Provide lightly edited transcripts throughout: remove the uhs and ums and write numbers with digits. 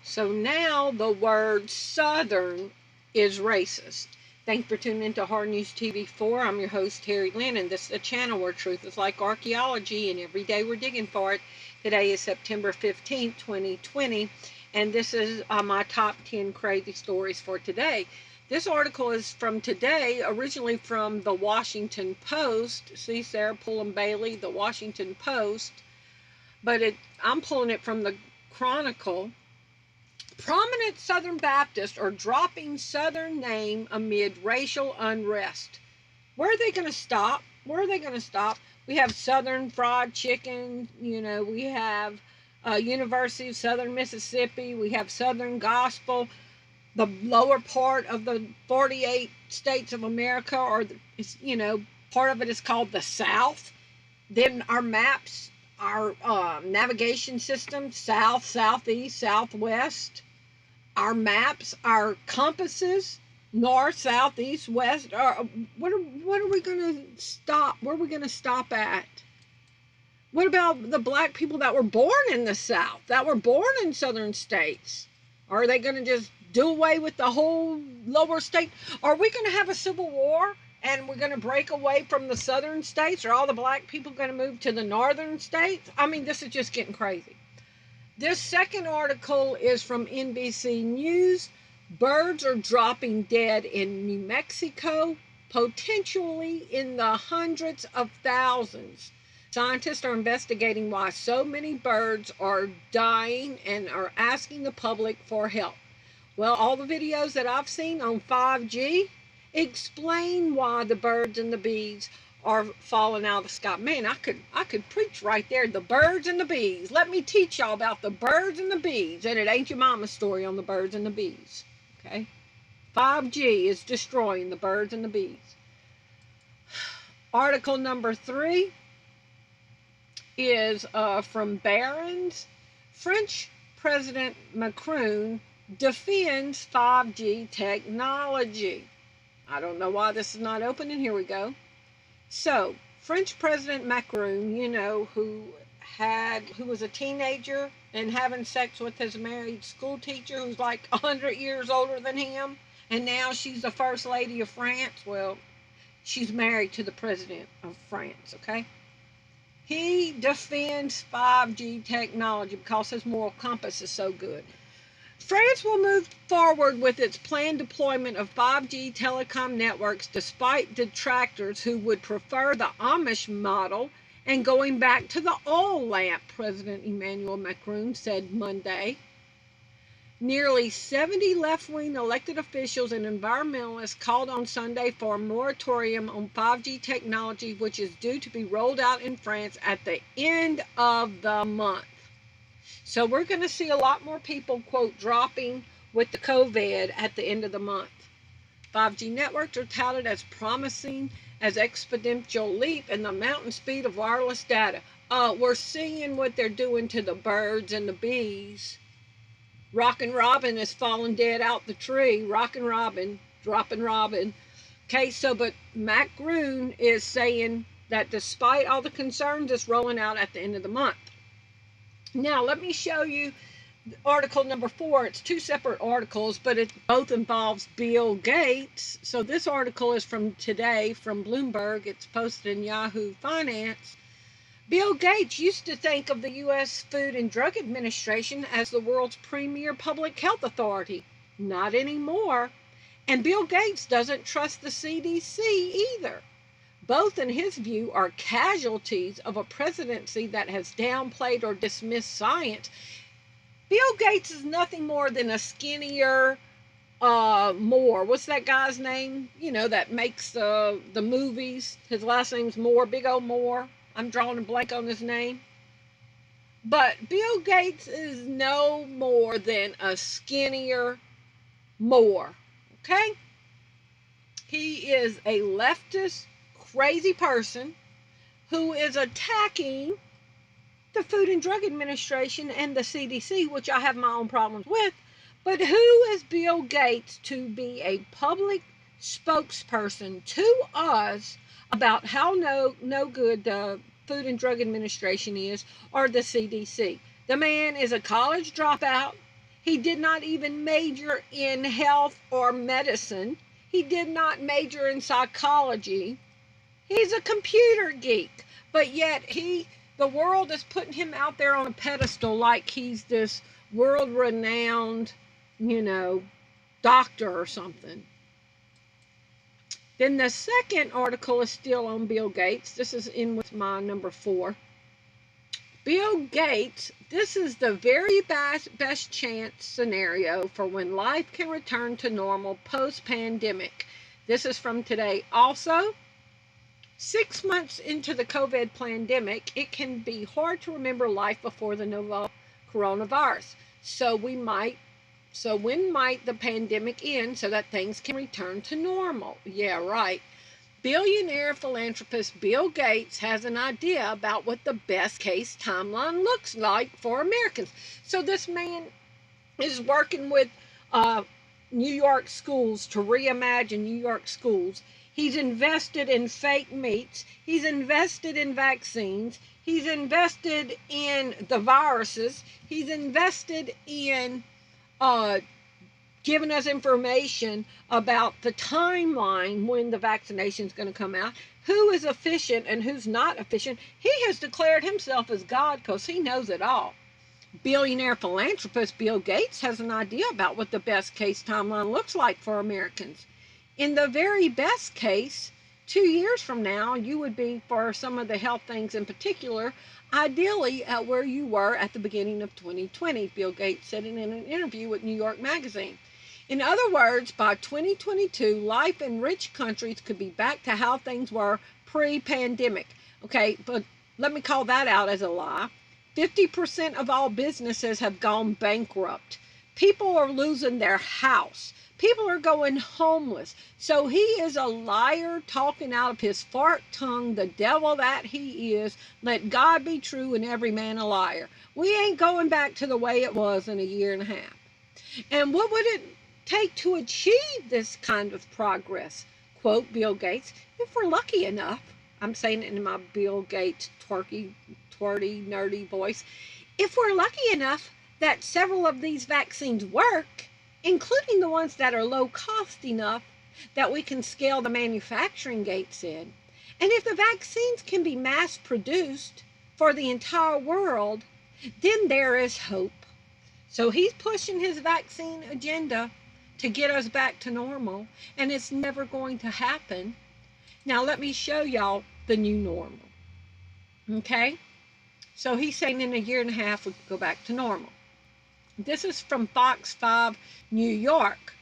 So now the word Southern is racist. Thanks for tuning into HardNews TV4. I'm your host, Terri Lynn, and this is a channel where truth is like archaeology, and every day we're digging for it. Today is September 15th, 2020, and this is my top 10 crazy stories for today. This article is from today, originally from the Washington Post. See Sarah Pullen Bailey, the Washington Post, but I'm pulling it from the Chronicle. Prominent Southern Baptists are dropping Southern name amid racial unrest. Where are they going to stop? Where are they going to stop? We have Southern Fried Chicken. We have University of Southern Mississippi. We have Southern Gospel. The lower part of the 48 states of America, part of it is called the South. Then our maps, our navigation system, south, southeast, southwest. Our maps, our compasses, north, south, east, west. What are we going to stop? Where are we going to stop at? What about the black people that were born in the South, that were born in southern states? Are they going to just do away with the whole lower state? Are we going to have a civil war and we're going to break away from the southern states? Are all the black people going to move to the northern states? I mean, this is just getting crazy. This second article is from NBC News. Birds are dropping dead in New Mexico, potentially in the hundreds of thousands. Scientists are investigating why so many birds are dying and are asking the public for help. Well, all the videos that I've seen on 5G explain why the birds and the bees are falling out of the sky. Man, I could preach right there. The birds and the bees. Let me teach y'all about the birds and the bees. And it ain't your mama's story on the birds and the bees. Okay? 5G is destroying the birds and the bees. Article number 3 is from Barron's. French President Macron defends 5G technology. I don't know why this is not open, and here we go. So, French President Macron, who was a teenager and having sex with his married school teacher who's like 100 years older than him, and now she's the First Lady of France. Well, she's married to the President of France, okay? He defends 5G technology because his moral compass is so good. France will move forward with its planned deployment of 5G telecom networks despite detractors who would prefer the Amish model and going back to the oil lamp, President Emmanuel Macron said Monday. Nearly 70 left-wing elected officials and environmentalists called on Sunday for a moratorium on 5G technology, which is due to be rolled out in France at the end of the month. So we're going to see a lot more people, quote, dropping with the COVID at the end of the month. 5G networks are touted as promising as exponential leap in the mountain speed of wireless data. We're seeing what they're doing to the birds and the bees. Rockin' Robin is falling dead out the tree. Rockin' Robin, dropping Robin. Okay, but Macron is saying that despite all the concerns, it's rolling out at the end of the month. Now, let me show you article number 4. It's 2 separate articles, but it both involves Bill Gates. So this article is from today, from Bloomberg. It's posted in Yahoo Finance. Bill Gates used to think of the U.S. Food and Drug Administration as the world's premier public health authority. Not anymore. And Bill Gates doesn't trust the CDC either. Both, in his view, are casualties of a presidency that has downplayed or dismissed science. Bill Gates is nothing more than a skinnier Moore. What's that guy's name? That makes the movies. His last name's Moore, big old Moore. I'm drawing a blank on his name. But Bill Gates is no more than a skinnier Moore. Okay? He is a leftist, crazy person who is attacking the Food and Drug Administration and the CDC, which I have my own problems with. But who is Bill Gates to be a public spokesperson to us about how no good the Food and Drug Administration is, or the CDC? The man is a college dropout. He did not even major in health or medicine. He did not major in psychology. He's a computer geek, but yet the world is putting him out there on a pedestal like he's this world-renowned, doctor or something. Then the second article is still on Bill Gates. This is in with my number 4. Bill Gates, this is the very best chance scenario for when life can return to normal post-pandemic. This is from today. Also, 6 months into the COVID pandemic, it can be hard to remember life before the novel coronavirus. So when might the pandemic end so that things can return to normal? Yeah, right. Billionaire philanthropist Bill Gates has an idea about what the best case timeline looks like for Americans. So this man is working with New York schools to reimagine New York schools. He's invested in fake meats. He's invested in vaccines. He's invested in the viruses. He's invested in giving us information about the timeline when the vaccination is going to come out, who is efficient and who's not efficient. He has declared himself as God because he knows it all. Billionaire philanthropist Bill Gates has an idea about what the best case timeline looks like for Americans. In the very best case, 2 years from now, you would be, for some of the health things in particular, ideally at where you were at the beginning of 2020, Bill Gates said in an interview with New York Magazine. In other words, by 2022, life in rich countries could be back to how things were pre-pandemic. Okay, but let me call that out as a lie. 50% of all businesses have gone bankrupt. People are losing their house. People are going homeless. So he is a liar talking out of his fart tongue, the devil that he is. Let God be true and every man a liar. We ain't going back to the way it was in a year and a half. And what would it take to achieve this kind of progress? Quote Bill Gates, if we're lucky enough, I'm saying it in my Bill Gates twerty, nerdy voice, if we're lucky enough that several of these vaccines work, including the ones that are low cost enough that we can scale the manufacturing, Gates said. And if the vaccines can be mass produced for the entire world, then there is hope. So he's pushing his vaccine agenda to get us back to normal, and it's never going to happen. Now let me show y'all the new normal. Okay? So he's saying in a year and a half we could go back to normal. This is from Fox 5 New York.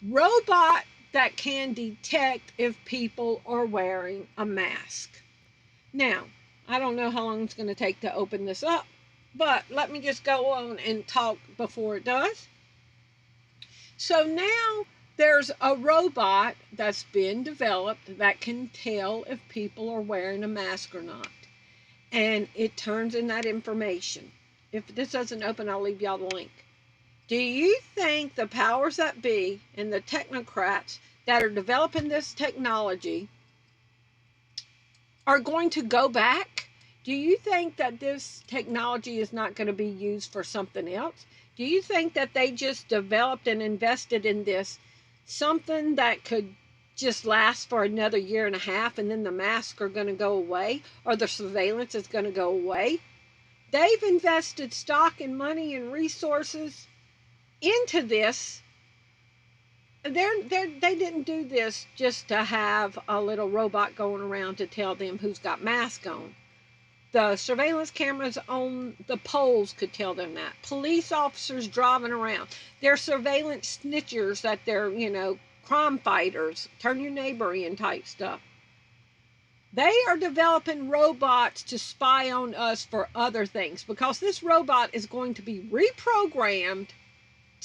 Robot that can detect if people are wearing a mask. Now, I don't know how long it's going to take to open this up, but let me just go on and talk before it does. So now there's a robot that's been developed that can tell if people are wearing a mask or not. And it turns in that information. If this doesn't open, I'll leave y'all the link. Do you think the powers that be and the technocrats that are developing this technology are going to go back? Do you think that this technology is not going to be used for something else? Do you think that they just developed and invested in this something that could just last for another year and a half and then the masks are going to go away or the surveillance is going to go away? They've invested stock and money and resources into this. They didn't do this just to have a little robot going around to tell them who's got masks on. The surveillance cameras on the poles could tell them that. Police officers driving around. They're surveillance snitchers that they're, crime fighters, turn your neighbor in type stuff. They are developing robots to spy on us for other things because this robot is going to be reprogrammed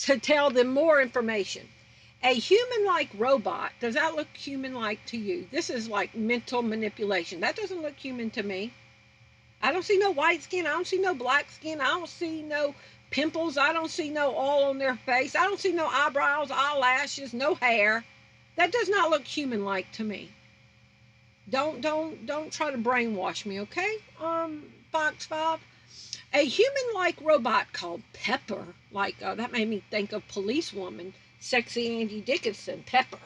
to tell them more information. A human-like robot, does that look human-like to you? This is like mental manipulation. That doesn't look human to me. I don't see no white skin. I don't see no black skin. I don't see no pimples. I don't see no oil on their face. I don't see no eyebrows, eyelashes, no hair. That does not look human-like to me. Don't try to brainwash me, okay? Fox 5. A human-like robot called Pepper, that made me think of policewoman, sexy Angie Dickinson, Pepper.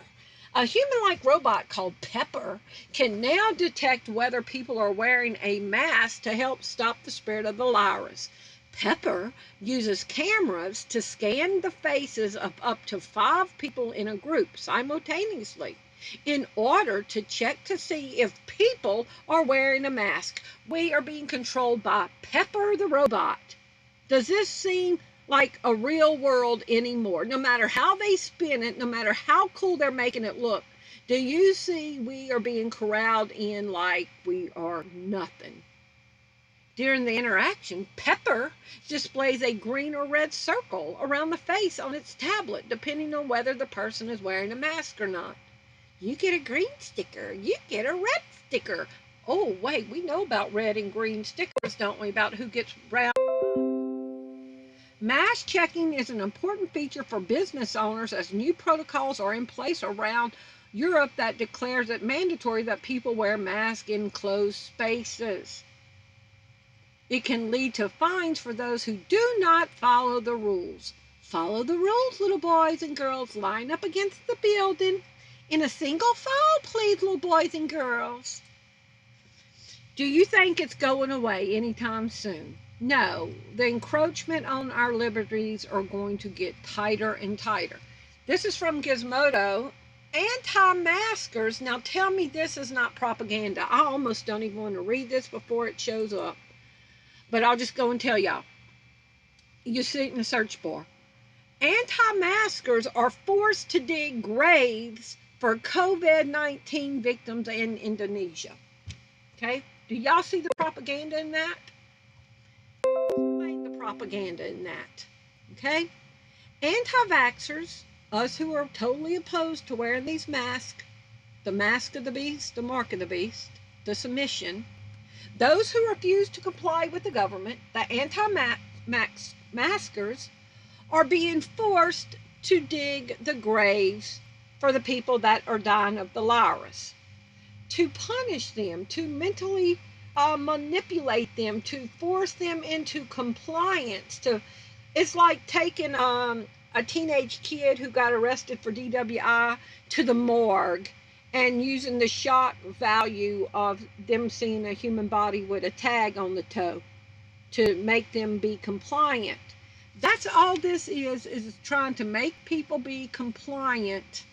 A human-like robot called Pepper can now detect whether people are wearing a mask to help stop the spread of the virus. Pepper uses cameras to scan the faces of up to 5 people in a group simultaneously in order to check to see if people are wearing a mask. We are being controlled by Pepper the robot. Does this seem like a real world anymore? No matter how they spin it, no matter how cool they're making it look, do you see we are being corralled in like we are nothing? During the interaction, Pepper displays a green or red circle around the face on its tablet, depending on whether the person is wearing a mask or not. You get a green sticker. You get a red sticker. Oh, wait, we know about red and green stickers, don't we? About who gets round. Mask checking is an important feature for business owners as new protocols are in place around Europe that declares it mandatory that people wear masks in closed spaces. It can lead to fines for those who do not follow the rules. Follow the rules, little boys and girls. Line up against the building. In a single file, please, little boys and girls. Do you think it's going away anytime soon? No. The encroachment on our liberties are going to get tighter and tighter. This is from Gizmodo. Anti-maskers. Now tell me this is not propaganda. I almost don't even want to read this before it shows up. But I'll just go and tell y'all. You see it in the search bar. Anti-maskers are forced to dig graves for COVID-19 victims in Indonesia. Okay? Do y'all see the propaganda in that? Explain the propaganda in that. Okay? Anti-vaxxers, us who are totally opposed to wearing these masks, the mask of the beast, the mark of the beast, the submission, those who refuse to comply with the government, the anti-maskers, are being forced to dig the graves for the people that are dying of the virus, to punish them, to mentally manipulate them, to force them into compliance. It's like taking a teenage kid who got arrested for DWI to the morgue and using the shock value of them seeing a human body with a tag on the toe to make them be compliant. That's all this is trying to make people be compliant.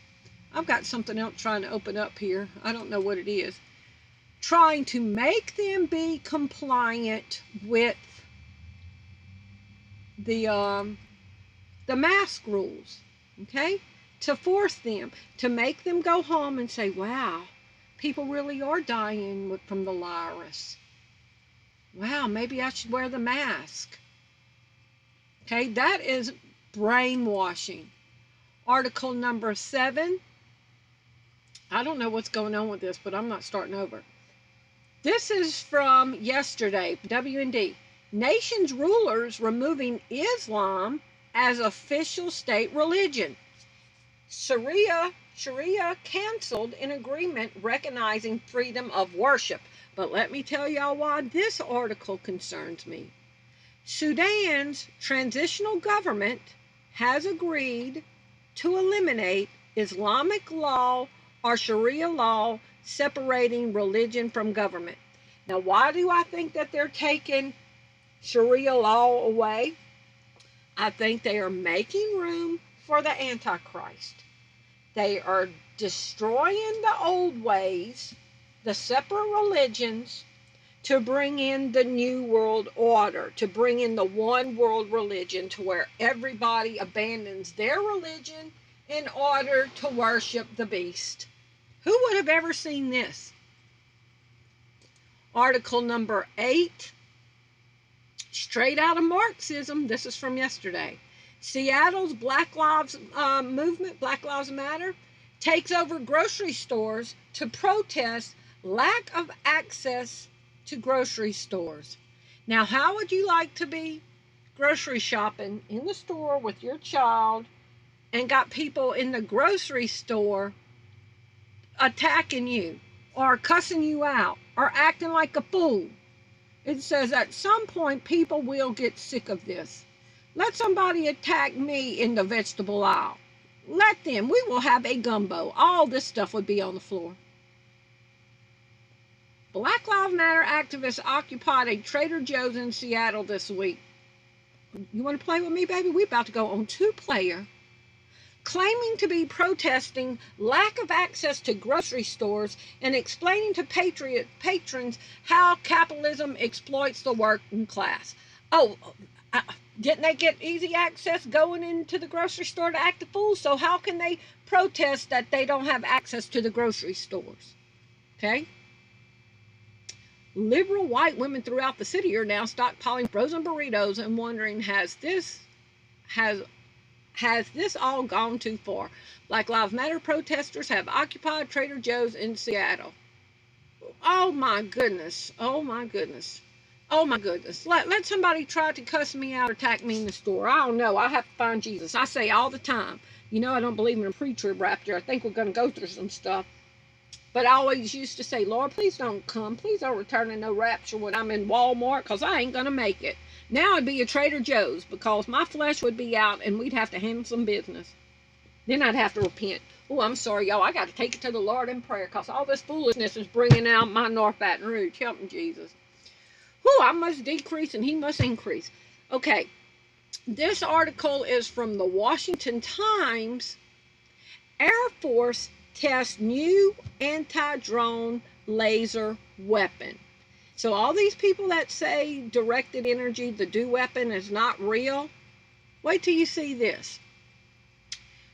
I've got something else trying to open up here. I don't know what it is. Trying to make them be compliant with the mask rules, okay? To force them, to make them go home and say, wow, people really are dying from the virus. Wow, maybe I should wear the mask. Okay, that is brainwashing. Article number 7. I don't know what's going on with this, but I'm not starting over. This is from yesterday, WND. Nations rulers removing Islam as official state religion. Sharia canceled an agreement recognizing freedom of worship. But let me tell y'all why this article concerns me. Sudan's transitional government has agreed to eliminate Islamic law or Sharia law separating religion from government. Now, why do I think that they're taking Sharia law away? I think they are making room for the Antichrist. They are destroying the old ways, the separate religions, to bring in the new world order, to bring in the one world religion to where everybody abandons their religion in order to worship the beast. Who would have ever seen this? Article number 8, straight out of Marxism. This is from yesterday. Seattle's Black Lives movement, Black Lives Matter, takes over grocery stores to protest lack of access to grocery stores. Now, how would you like to be grocery shopping in the store with your child and got people in the grocery store attacking you or cussing you out or acting like a fool? It says, at some point, people will get sick of this. Let somebody attack me in the vegetable aisle. Let them. We will have a gumbo. All this stuff would be on the floor. Black Lives Matter activists occupied a Trader Joe's in Seattle this week. You want to play with me, baby? We're about to go on two-player. Claiming to be protesting lack of access to grocery stores and explaining to patrons how capitalism exploits the working class. Oh, didn't they get easy access going into the grocery store to act a fool? So how can they protest that they don't have access to the grocery stores? Okay? Liberal white women throughout the city are now stockpiling frozen burritos and wondering, has this all gone too far? Black Lives Matter protesters have occupied Trader Joe's in Seattle. Oh my goodness. Oh my goodness. Oh my goodness. Let somebody try to cuss me out or attack me in the store. I don't know. I have to find Jesus. I say all the time, you know, I don't believe in a pre-trib rapture. I think we're going to go through some stuff. But I always used to say, Lord, please don't come. Please don't return in no rapture when I'm in Walmart, because I ain't going to make it. Now it'd be a Trader Joe's, because my flesh would be out and we'd have to handle some business. Then I'd have to repent. Oh, I'm sorry, y'all. I got to take it to the Lord in prayer, because all this foolishness is bringing out my North Baton Rouge. Help me, Jesus. Whew, I must decrease and he must increase. Okay, this article is from the Washington Times. Air Force tests new anti-drone laser weapon. So all these people that say directed energy, the DO weapon, is not real, wait till you see this.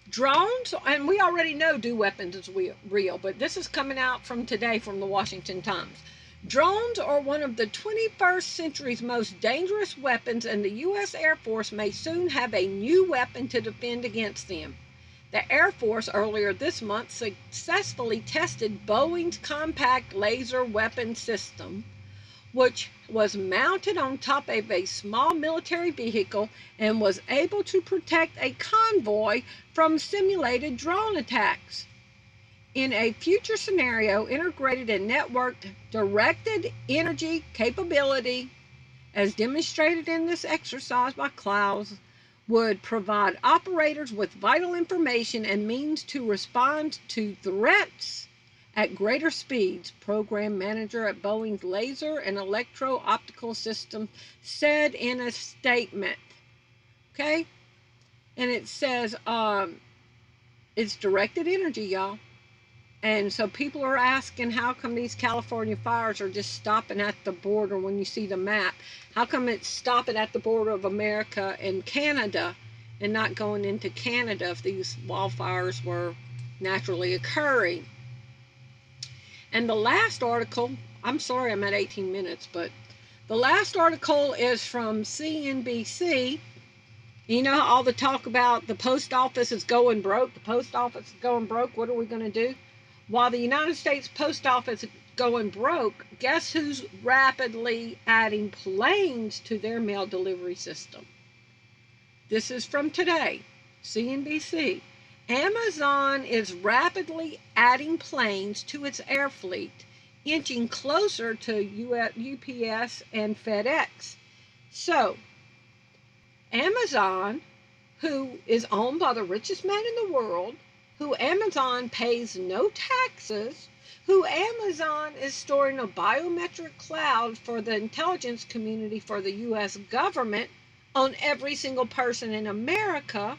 Drones, and we already know DO weapons is real, but this is coming out from today from the Washington Times. Drones are one of the 21st century's most dangerous weapons, and the U.S. Air Force may soon have a new weapon to defend against them. The Air Force earlier this month successfully tested Boeing's compact laser weapon system, which was mounted on top of a small military vehicle and was able to protect a convoy from simulated drone attacks. In a future scenario, integrated and networked directed energy capability, as demonstrated in this exercise by Klaus, would provide operators with vital information and means to respond to threats at greater speeds, program manager at Boeing's Laser and Electro-Optical Systems said in a statement. Okay? And it says it's directed energy, y'all. And so people are asking, how come these California fires are just stopping at the border when you see the map? How come it's stopping at the border of America and Canada and not going into Canada if these wildfires were naturally occurring? And the last article, I'm sorry I'm at 18 minutes, but the last article is from CNBC. You know all the talk about the post office is going broke, the post office is going broke, what are we going to do? While the United States Post Office is going broke, guess who's rapidly adding planes to their mail delivery system? This is from today, CNBC. Amazon is rapidly adding planes to its air fleet, inching closer to UPS and FedEx. So, Amazon, who is owned by the richest man in the world, who Amazon pays no taxes, who Amazon is storing a biometric cloud for the intelligence community for the U.S. government on every single person in America,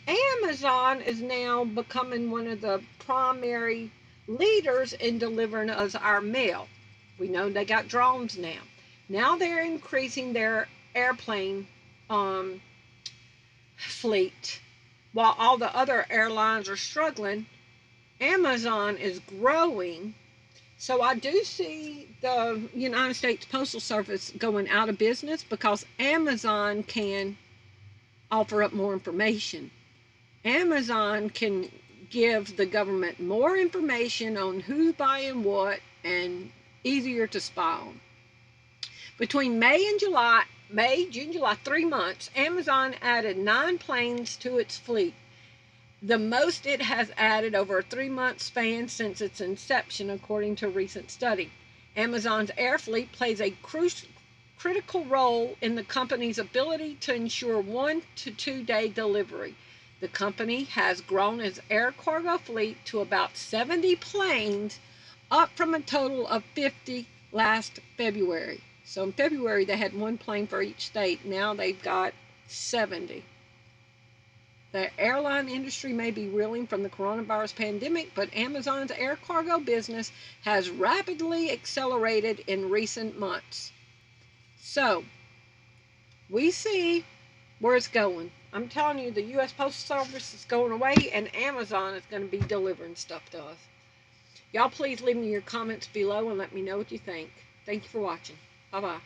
Amazon is now becoming one of the primary leaders in delivering us our mail. We know they got drones now. Now they're increasing their airplane fleet. While all the other airlines are struggling, Amazon is growing. So I do see the United States Postal Service going out of business because Amazon can offer up more information. Amazon can give the government more information on who's buying what and easier to spy on. Between May, June, July, 3 months, Amazon added 9 planes to its fleet, the most it has added over a 3-month span since its inception, according to a recent study. Amazon's air fleet plays a critical role in the company's ability to ensure 1 to 2 day delivery. The company has grown its air cargo fleet to about 70 planes, up from a total of 50 last February. So in February, they had 1 plane for each state. Now they've got 70. The airline industry may be reeling from the coronavirus pandemic, but Amazon's air cargo business has rapidly accelerated in recent months. So, we see where it's going. I'm telling you, the U.S. Postal Service is going away, and Amazon is going to be delivering stuff to us. Y'all please leave me your comments below and let me know what you think. Thank you for watching. Bye-bye.